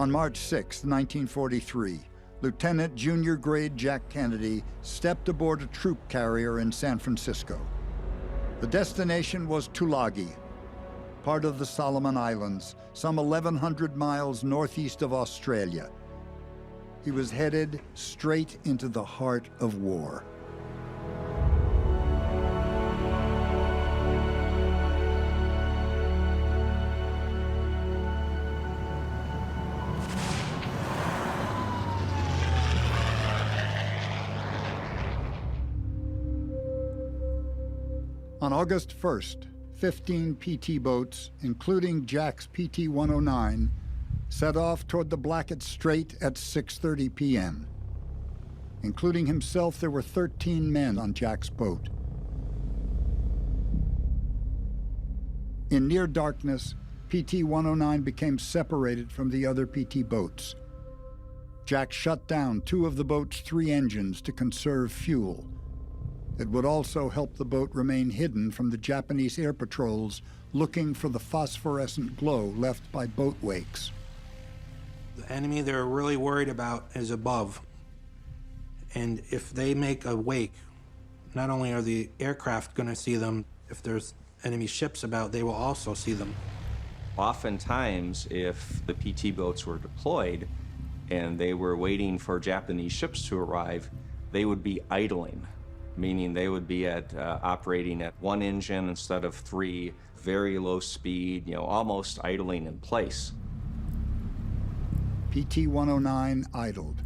On March 6, 1943, Lieutenant Junior Grade Jack Kennedy stepped aboard a troop carrier in San Francisco. The destination was Tulagi, part of the Solomon Islands, some 1,100 miles northeast of Australia. He was headed straight into the heart of war. On August 1st, 15 PT boats, including Jack's PT-109, set off toward the Blackett Strait at 6:30 p.m. Including himself, there were 13 men on Jack's boat. In near darkness, PT-109 became separated from the other PT boats. Jack shut down 2 of the boat's 3 engines to conserve fuel. It would also help the boat remain hidden from the Japanese air patrols looking for the phosphorescent glow left by boat wakes. The enemy they're really worried about is above. And if they make a wake, not only are the aircraft going to see them, if there's enemy ships about, they will also see them. Oftentimes, if the PT boats were deployed and they were waiting for Japanese ships to arrive, they would be idling, meaning they would be operating at 1 engine instead of 3, very low speed, almost idling in place. PT-109 idled.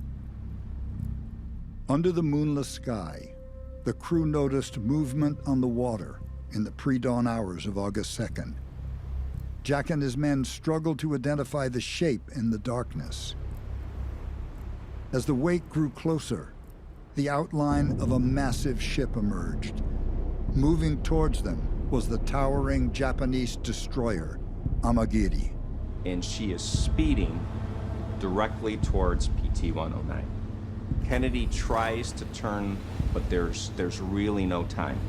Under the moonless sky, the crew noticed movement on the water in the pre-dawn hours of August 2nd. Jack and his men struggled to identify the shape in the darkness. As the wake grew closer, the outline of a massive ship emerged. Moving towards them was the towering Japanese destroyer, Amagiri. And she is speeding directly towards PT-109. Kennedy tries to turn, but there's really no time.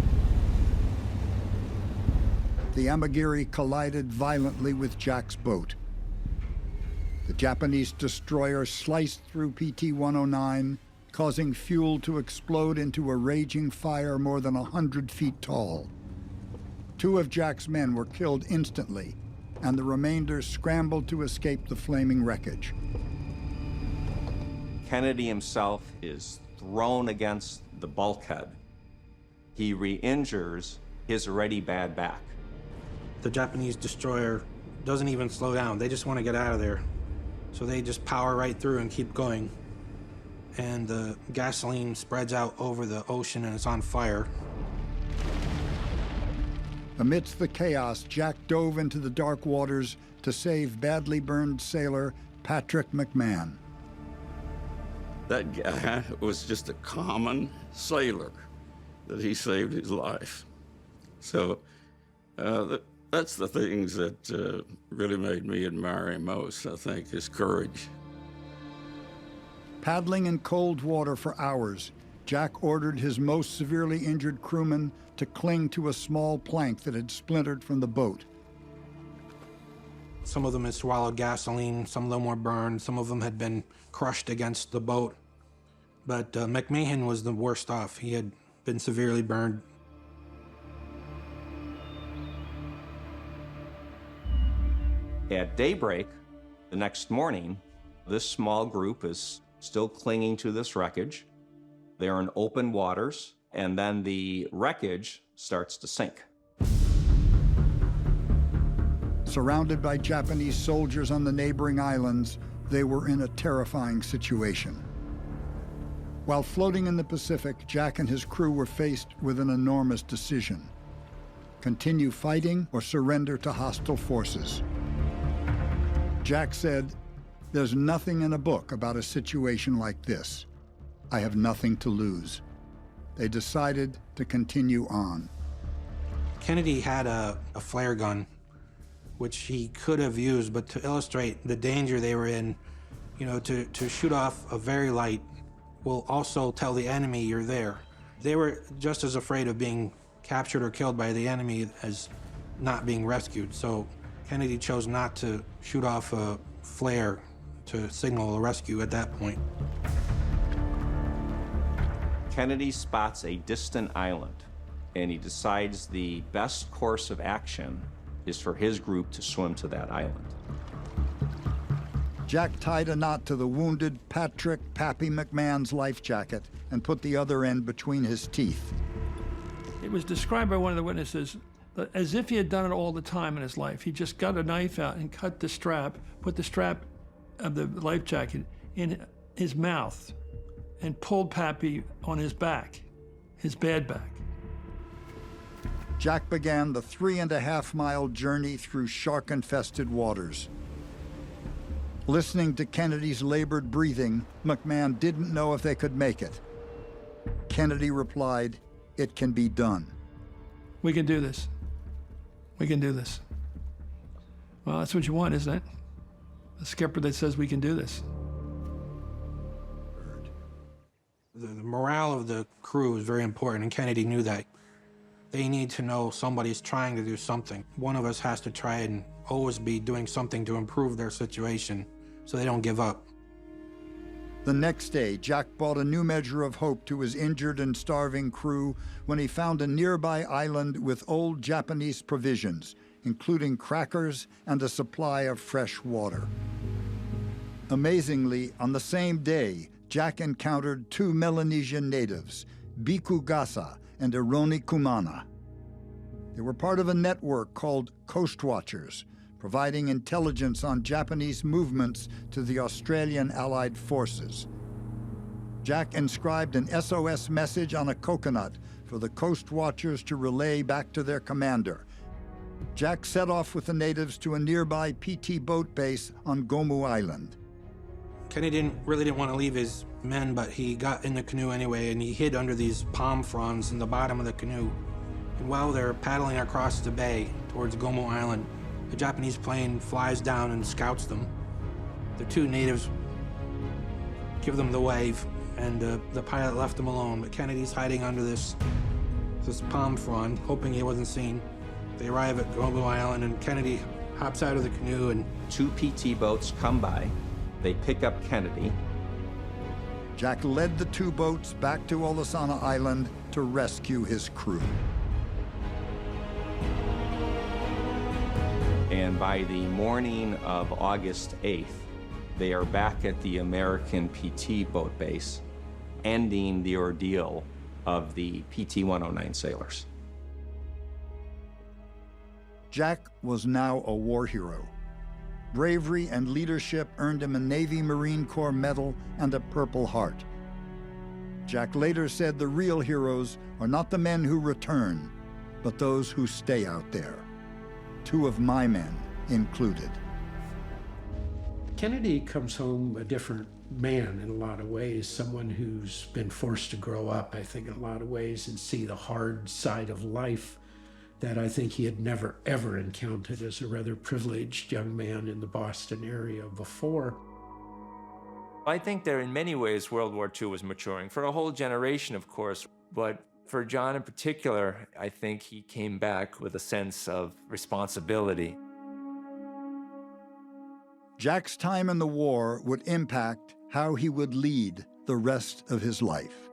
The Amagiri collided violently with Jack's boat. The Japanese destroyer sliced through PT-109, causing fuel to explode into a raging fire more than 100 feet tall. 2 of Jack's men were killed instantly, and the remainder scrambled to escape the flaming wreckage. Kennedy himself is thrown against the bulkhead. He re-injures his already bad back. The Japanese destroyer doesn't even slow down. They just want to get out of there. So they just power right through and keep going. And the gasoline spreads out over the ocean and it's on fire. Amidst the chaos, Jack dove into the dark waters to save badly burned sailor Patrick McMahon. That guy was just a common sailor, that he saved his life. So that's the things that really made me admire him most, I think, his courage. Paddling in cold water for hours, Jack ordered his most severely injured crewmen to cling to a small plank that had splintered from the boat. Some of them had swallowed gasoline, some of them were burned, some of them had been crushed against the boat. But McMahon was the worst off. He had been severely burned. At daybreak the next morning, this small group is still clinging to this wreckage. They're in open waters, and then the wreckage starts to sink. Surrounded by Japanese soldiers on the neighboring islands, they were in a terrifying situation. While floating in the Pacific, Jack and his crew were faced with an enormous decision: continue fighting or surrender to hostile forces. Jack said, "There's nothing in a book about a situation like this. I have nothing to lose." They decided to continue on. Kennedy had a flare gun, which he could have used, but to illustrate the danger they were in, to shoot off a very light will also tell the enemy you're there. They were just as afraid of being captured or killed by the enemy as not being rescued. So Kennedy chose not to shoot off a flare to signal a rescue at that point. Kennedy spots a distant island, and he decides the best course of action is for his group to swim to that island. Jack tied a knot to the wounded Patrick "Pappy" McMahon's life jacket and put the other end between his teeth. It was described by one of the witnesses as if he had done it all the time in his life. He just got a knife out and cut the strap, put the strap of the life jacket in his mouth, and pulled Pappy on his back, his bad back. Jack began the 3.5-mile journey through shark-infested waters. Listening to Kennedy's labored breathing, McMahon didn't know if they could make it. Kennedy replied, "It can be done." We can do this. We can do this. Well, that's what you want, isn't it? A skipper that says we can do this. The morale of the crew is very important, and Kennedy knew that. They need to know somebody's trying to do something. One of us has to try and always be doing something to improve their situation so they don't give up. The next day, Jack brought a new measure of hope to his injured and starving crew when he found a nearby island with old Japanese provisions, including crackers and a supply of fresh water. Amazingly, on the same day, Jack encountered 2 Melanesian natives, Biku Gasa and Ironi Kumana. They were part of a network called Coast Watchers, providing intelligence on Japanese movements to the Australian Allied forces. Jack inscribed an SOS message on a coconut for the Coast Watchers to relay back to their commander. Jack set off with the natives to a nearby PT boat base on Gomu Island. Kennedy really didn't want to leave his men, but he got in the canoe anyway, and he hid under these palm fronds in the bottom of the canoe. And while they're paddling across the bay towards Gomu Island, a Japanese plane flies down and scouts them. The 2 natives give them the wave, and the pilot left them alone. But Kennedy's hiding under this palm frond, hoping he wasn't seen. They arrive at Gomu Island, and Kennedy hops out of the canoe, and 2 PT boats come by. They pick up Kennedy. Jack led the 2 boats back to Olasana Island to rescue his crew. And by the morning of August 8th, they are back at the American PT boat base, ending the ordeal of the PT-109 sailors. Jack was now a war hero. Bravery and leadership earned him a Navy Marine Corps medal and a Purple Heart. Jack later said the real heroes are not the men who return, but those who stay out there. 2 of my men included. Kennedy comes home a different man in a lot of ways, someone who's been forced to grow up, I think, in a lot of ways, and see the hard side of life that I think he had never, ever encountered as a rather privileged young man in the Boston area before. I think that in many ways World War II was maturing, for a whole generation, of course, but for John in particular, I think he came back with a sense of responsibility. Jack's time in the war would impact how he would lead the rest of his life.